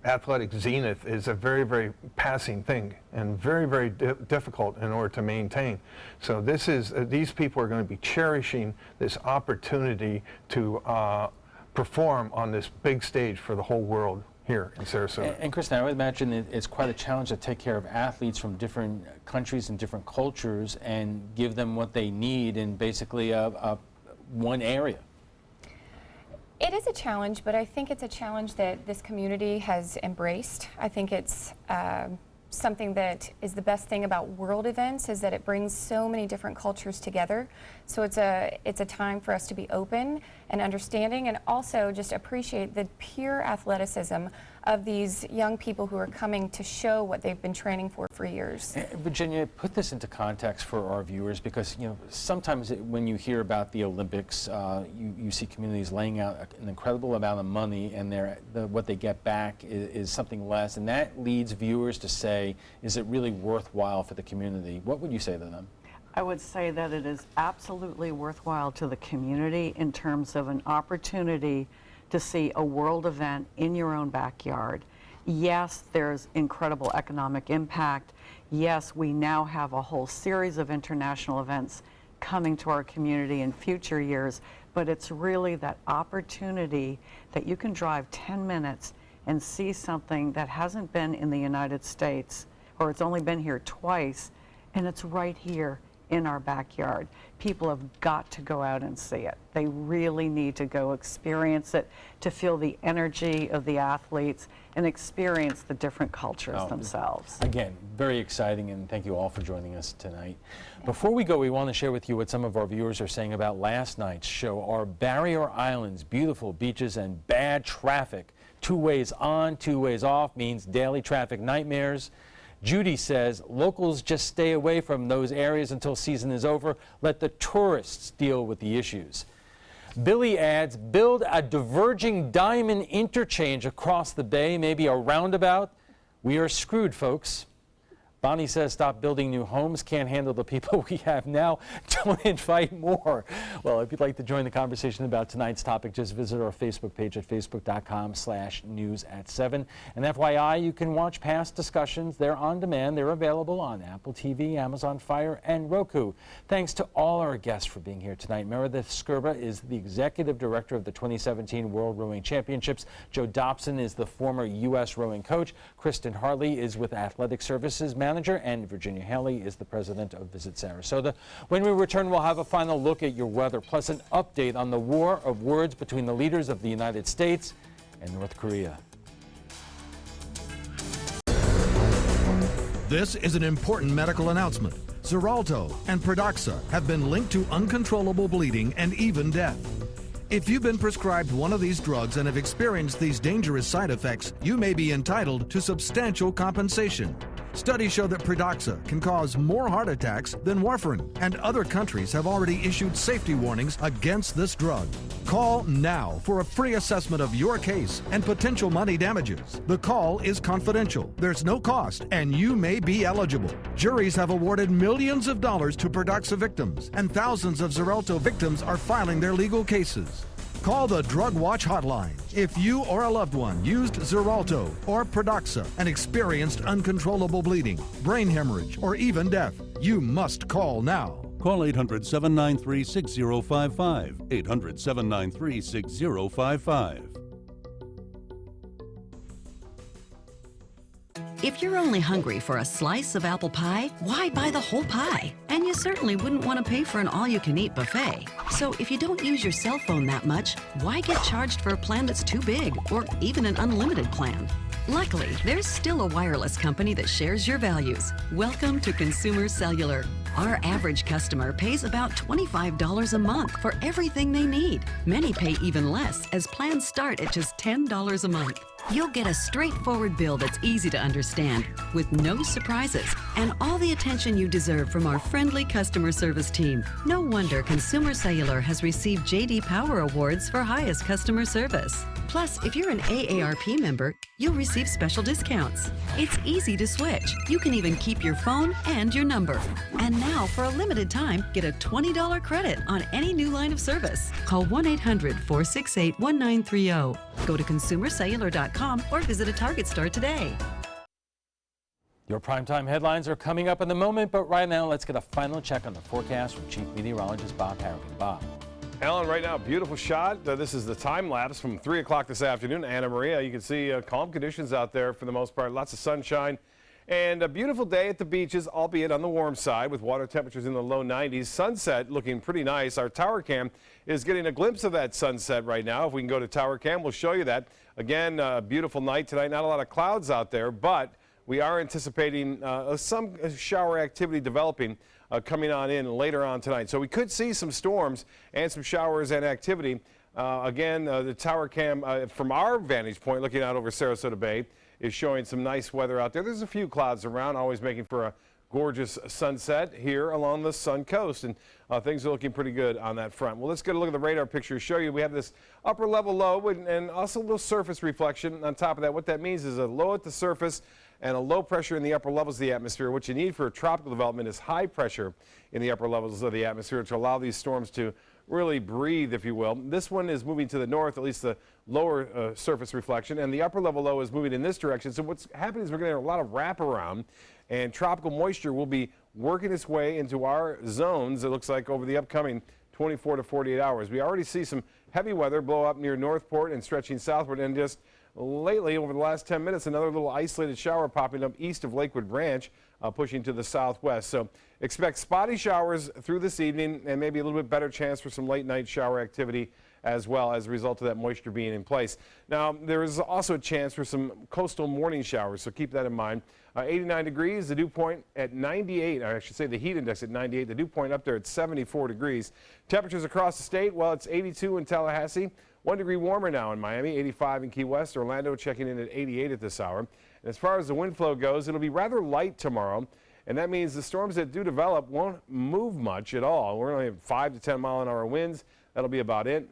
athletic zenith is a very, very passing thing and very, very difficult in order to maintain. So these people are going to be cherishing this opportunity to perform on this big stage for the whole world here in Sarasota. And Kristen, I would imagine it's quite a challenge to take care of athletes from different countries and different cultures and give them what they need in basically one area. It is a challenge, but I think it's a challenge that this community has embraced. I think it's something that is the best thing about world events is that it brings so many different cultures together. So it's a time for us to be open and understanding and also just appreciate the pure athleticism of these young people who are coming to show what they've been training for years. Virginia, put this into context for our viewers because sometimes when you hear about the Olympics, you see communities laying out an incredible amount of money and what they get back is something less, and that leads viewers to say, is it really worthwhile for the community? What would you say to them? I would say that it is absolutely worthwhile to the community in terms of an opportunity to see a world event in your own backyard. Yes, there's incredible economic impact. Yes, we now have a whole series of international events coming to our community in future years, but it's really that opportunity that you can drive 10 minutes and see something that hasn't been in the United States, or it's only been here twice, and it's right here in our backyard. People have got to go out and see it. They really need to go experience it, to feel the energy of the athletes and experience the different cultures themselves. Again, very exciting, and thank you all for joining us tonight. Before we go, we want to share with you what some of our viewers are saying about last night's show. Our barrier islands, beautiful beaches, and bad traffic. 2 ways on, 2 ways off means daily traffic nightmares. Judy says locals just stay away from those areas until season is over. Let the tourists deal with the issues. Billy adds, build a diverging diamond interchange across the bay, maybe a roundabout. We are screwed, folks. Bonnie says, stop building new homes, can't handle the people we have now, don't invite more. Well, if you'd like to join the conversation about tonight's topic, just visit our Facebook page at facebook.com/news@7. And FYI, you can watch past discussions. They're on demand. They're available on Apple TV, Amazon Fire, and Roku. Thanks to all our guests for being here tonight. Meredith Skirba is the Executive Director of the 2017 World Rowing Championships. Joe Dobson is the former U.S. rowing coach. Kristen Hartley is with Athletic Services Manager, and Virginia Haley is the president of Visit Sarasota. When we return, we'll have a final look at your weather, plus an update on the war of words between the leaders of the United States and North Korea. This is an important medical announcement. Xarelto and Pradaxa have been linked to uncontrollable bleeding and even death. If you've been prescribed one of these drugs and have experienced these dangerous side effects, you may be entitled to substantial compensation. Studies show that Pradaxa can cause more heart attacks than warfarin, and other countries have already issued safety warnings against this drug. Call now for a free assessment of your case and potential money damages. The call is confidential, there's no cost, and you may be eligible. Juries have awarded millions of dollars to Pradaxa victims, and thousands of Xarelto victims are filing their legal cases. Call the Drug Watch hotline if you or a loved one used Xarelto or Pradaxa and experienced uncontrollable bleeding, brain hemorrhage, or even death. You must call now. Call 800-793-6055. 800-793-6055. If you're only hungry for a slice of apple pie, why buy the whole pie? And you certainly wouldn't want to pay for an all-you-can-eat buffet. So if you don't use your cell phone that much, why get charged for a plan that's too big, or even an unlimited plan? Luckily, there's still a wireless company that shares your values. Welcome to Consumer Cellular. Our average customer pays about $25 a month for everything they need. Many pay even less, as plans start at just $10 a month. You'll get a straightforward bill that's easy to understand, with no surprises, and all the attention you deserve from our friendly customer service team. No wonder Consumer Cellular has received J.D. Power Awards for highest customer service. Plus, if you're an AARP member, you'll receive special discounts. It's easy to switch. You can even keep your phone and your number. And now, for a limited time, get a $20 credit on any new line of service. Call 1-800-468-1930. Go to consumercellular.com or visit a Target store today. Your primetime headlines are coming up in a moment, but right now, let's get a final check on the forecast from Chief Meteorologist Bob Harrigan. Bob. Alan, right now, beautiful shot. This is the time lapse from 3 o'clock this afternoon. Anna Maria, you can see calm conditions out there for the most part. Lots of sunshine and a beautiful day at the beaches, albeit on the warm side with water temperatures in the low 90s. Sunset looking pretty nice. Our tower cam is getting a glimpse of that sunset right now. If we can go to tower cam, we'll show you that. Again, a beautiful night tonight. Not a lot of clouds out there, but we are anticipating some shower activity developing coming on in later on tonight. So we could see some storms and some showers and activity. Again, the tower cam from our vantage point looking out over Sarasota Bay is showing some nice weather out there. There's a few clouds around, always making for a gorgeous sunset here along the Sun Coast, and things are looking pretty good on that front. Well, let's get a look at the radar picture. Show you we have this upper level low and also a little surface reflection on top of that. What that means is a low at the surface and a low pressure in the upper levels of the atmosphere. What you need for tropical development is high pressure in the upper levels of the atmosphere to allow these storms to really breathe, if you will. This one is moving to the north, at least the lower surface reflection, and the upper level low is moving in this direction. So what's happening is we're getting a lot of wraparound, and tropical moisture will be working its way into our zones, it looks like, over the upcoming 24 to 48 hours. We already see some heavy weather blow up near Northport and stretching southward, and just lately, over the last 10 minutes, another little isolated shower popping up east of Lakewood Branch, pushing to the southwest. So expect spotty showers through this evening and maybe a little bit better chance for some late night shower activity as well as a result of that moisture being in place. Now, there is also a chance for some coastal morning showers, so keep that in mind. 89 degrees, the dew point at 98, or I should say the heat index at 98, the dew point up there at 74 degrees. Temperatures across the state, well, it's 82 in Tallahassee, 1 degree warmer now in Miami, 85 in Key West, Orlando checking in at 88 at this hour. And as far as the wind flow goes, it'll be rather light tomorrow, and that means the storms that do develop won't move much at all. We're only have 5 to 10 mile an hour winds. That'll be about it.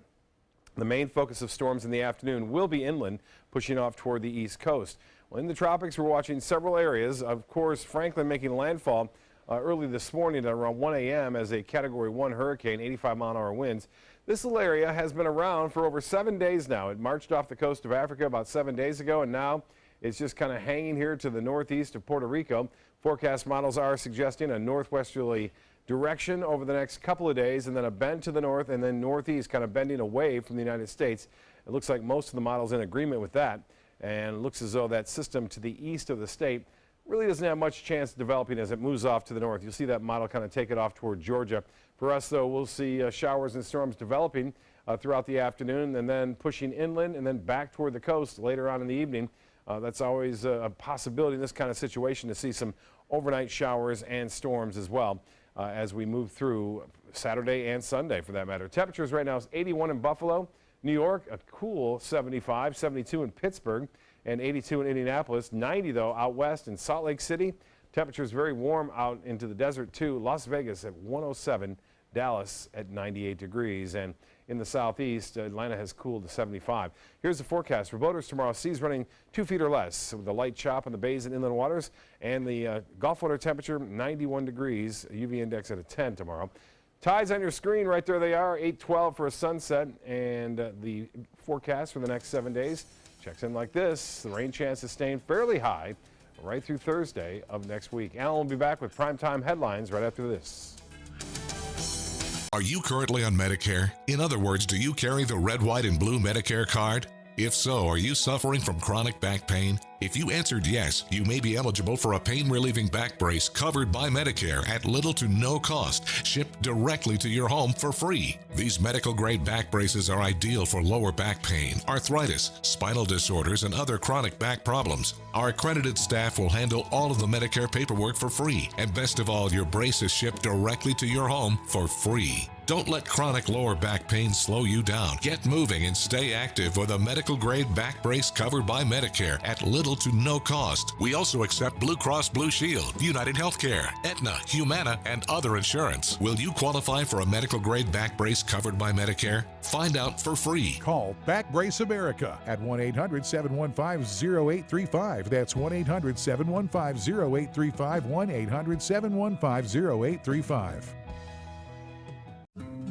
The main focus of storms in the afternoon will be inland, pushing off toward the east coast. Well, in the tropics, we're watching several areas. Of course, Franklin making landfall early this morning at around 1 a.m. as a Category 1 hurricane, 85-mile-an-hour winds. This little area has been around for over 7 days now. It marched off the coast of Africa about 7 days ago, and now it's just kind of hanging here to the northeast of Puerto Rico. Forecast models are suggesting a northwesterly direction over the next couple of days, and then a bend to the north and then northeast, kind of bending away from the United States. It looks like most of the models in agreement with that, and it looks as though that system to the east of the state really doesn't have much chance of developing as it moves off to the north. You'll see that model kind of take it off toward Georgia. For us, though, we'll see showers and storms developing throughout the afternoon and then pushing inland and then back toward the coast later on in the evening. That's always a possibility in this kind of situation to see some overnight showers and storms as well as we move through Saturday and Sunday, for that matter. Temperatures right now is 81 in Buffalo, New York, a cool 75, 72 in Pittsburgh, and 82 in Indianapolis. 90, though, out west in Salt Lake City. Temperatures very warm out into the desert, too. Las Vegas at 107, Dallas at 98 degrees. And in the southeast, Atlanta has cooled to 75. Here's the forecast for boaters tomorrow. Seas running 2 feet or less with a light chop in the bays and inland waters. And the Gulf water temperature, 91 degrees. UV index at a 10 tomorrow. Tides on your screen, right there they are, 8:12 for a sunset. And the forecast for the next 7 days checks in like this. The rain chance is staying fairly high right through Thursday of next week. Alan will be back with primetime headlines right after this. Are you currently on Medicare? In other words, do you carry the red, white, and blue Medicare card? If so, are you suffering from chronic back pain? If you answered yes, you may be eligible for a pain-relieving back brace covered by Medicare at little to no cost, shipped directly to your home for free. These medical-grade back braces are ideal for lower back pain, arthritis, spinal disorders, and other chronic back problems. Our accredited staff will handle all of the Medicare paperwork for free, and best of all, your brace is shipped directly to your home for free. Don't let chronic lower back pain slow you down. Get moving and stay active with a medical-grade back brace covered by Medicare at little to no cost. We also accept Blue Cross Blue Shield, United Healthcare, Aetna, Humana, and other insurance. Will you qualify for a medical-grade back brace covered by Medicare? Find out for free. Call Back Brace America at 1-800-715-0835. That's 1-800-715-0835, 1-800-715-0835.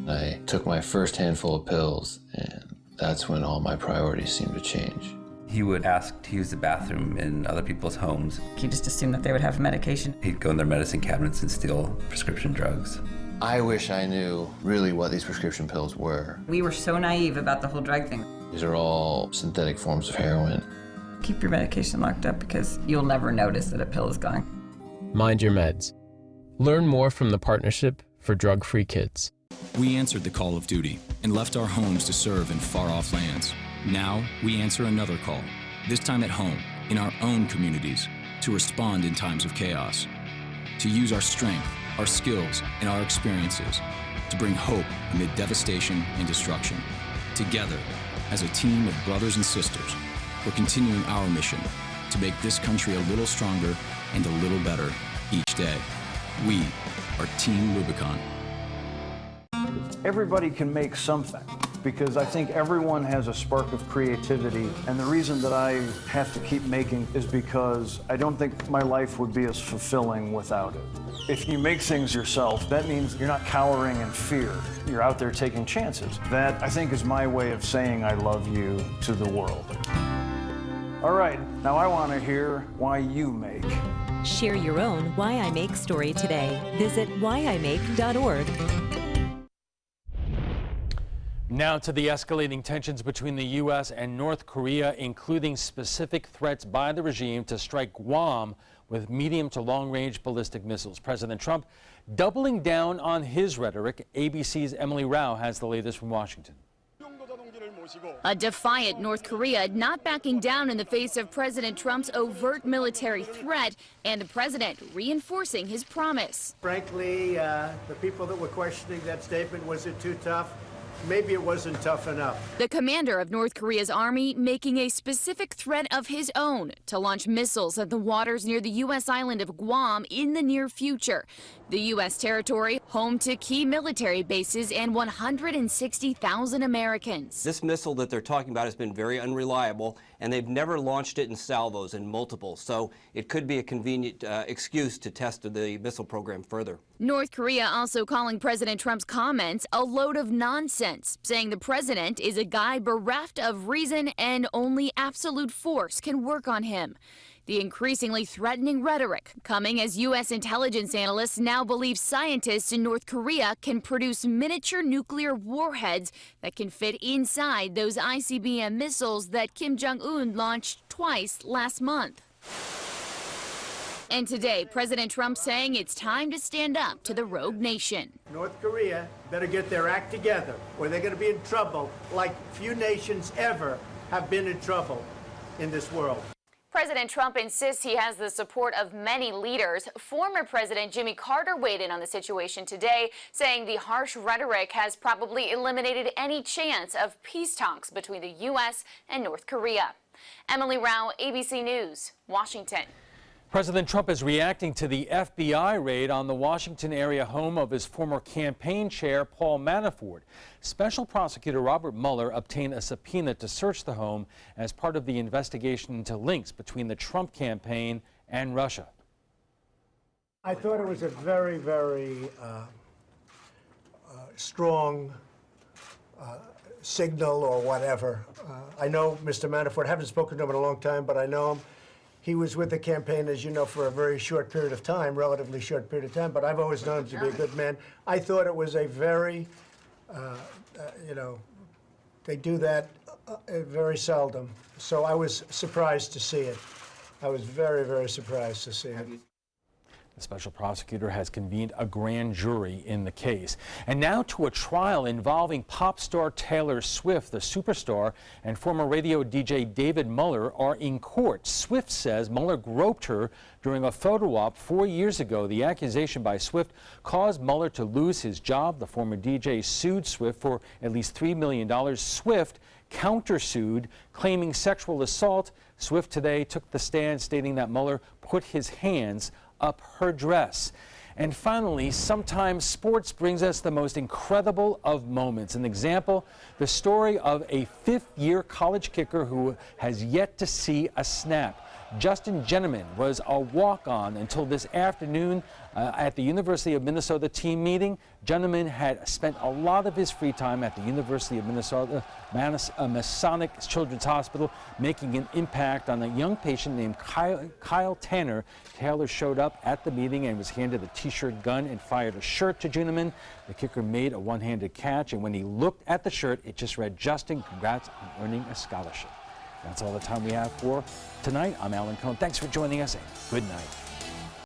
I took my first handful of pills, and that's when all my priorities seemed to change. He would ask to use the bathroom in other people's homes. He just assumed that they would have medication. He'd go in their medicine cabinets and steal prescription drugs. I wish I knew really what these prescription pills were. We were so naive about the whole drug thing. These are all synthetic forms of heroin. Keep your medication locked up because you'll never notice that a pill is gone. Mind your meds. Learn more from the Partnership for Drug-Free Kids. We answered the call of duty and left our homes to serve in far-off lands. Now, we answer another call, this time at home, in our own communities, to respond in times of chaos, to use our strength, our skills, and our experiences to bring hope amid devastation and destruction. Together, as a team of brothers and sisters, we're continuing our mission to make this country a little stronger and a little better each day. We are Team Rubicon. Everybody can make something, because I think everyone has a spark of creativity, and the reason that I have to keep making is because I don't think my life would be as fulfilling without it. If you make things yourself, that means you're not cowering in fear. You're out there taking chances. That, I think, is my way of saying I love you to the world. All right, now I want to hear why you make. Share your own Why I Make story today. Visit whyimake.org. Now to the escalating tensions between the U.S. and North Korea, including specific threats by the regime to strike Guam with medium to long-range ballistic missiles. President Trump doubling down on his rhetoric. ABC's Emily Rao has the latest from Washington. A defiant North Korea not backing down in the face of President Trump's overt military threat, and the president reinforcing his promise. Frankly, the people that were questioning that statement, was it too tough? Maybe it wasn't tough enough. The commander of North Korea's army making a specific threat of his own to launch missiles at the waters near the U.S. island of Guam in the near future. The U.S. territory home to key military bases and 160,000 Americans. This missile that they're talking about has been very unreliable, and they've never launched it in salvos, in multiples, so it could be a convenient excuse to test the missile program further. North Korea also calling President Trump's comments a load of nonsense, saying the president is a guy bereft of reason and only absolute force can work on him. The increasingly threatening rhetoric coming as U.S. intelligence analysts now believe scientists in North Korea can produce miniature nuclear warheads that can fit inside those ICBM missiles that Kim Jong-un launched twice last month. And today, President Trump saying it's time to stand up to the rogue nation. North Korea better get their act together, or they're going to be in trouble like few nations ever have been in trouble in this world. President Trump insists he has the support of many leaders. Former President Jimmy Carter weighed in on the situation today, saying the harsh rhetoric has probably eliminated any chance of peace talks between the U.S. and North Korea. Emily Rao, ABC News, Washington. President Trump is reacting to the FBI raid on the Washington area home of his former campaign chair, Paul Manafort. Special prosecutor Robert Mueller obtained a subpoena to search the home as part of the investigation into links between the Trump campaign and Russia. I thought it was a very, very strong signal or whatever. I know Mr. Manafort. I haven't spoken to him in a long time, but I know him. He was with the campaign, as you know, for a very short period of time, relatively short period of time, but I've always known him to be a good man. I thought it was a very, they do that very seldom. So I was surprised to see it. I was very, very surprised to see it. The special prosecutor has convened a grand jury in the case. And now to a trial involving pop star Taylor Swift. The superstar and former radio DJ David Mueller are in court. Swift says Mueller groped her during a photo op 4 years ago. The accusation by Swift caused Mueller to lose his job. The former DJ sued Swift for at least $3 million. Swift countersued, claiming sexual assault. Swift today took the stand, stating that Mueller put his hands up her dress. And finally, sometimes sports brings us the most incredible of moments. An example, the story of a fifth-year college kicker who has yet to see a snap. Justin Jenneman was a walk-on until this afternoon at the University of Minnesota team meeting. Jenneman had spent a lot of his free time at the University of Minnesota Masonic Children's Hospital, making an impact on a young patient named Kyle Tanner. Taylor showed up at the meeting and was handed a t-shirt gun and fired a shirt to Jenneman. The kicker made a one-handed catch, and when he looked at the shirt, it just read, "Justin, congrats on earning a scholarship." That's all the time we have for tonight. I'm Alan Cohn. Thanks for joining us, and good night.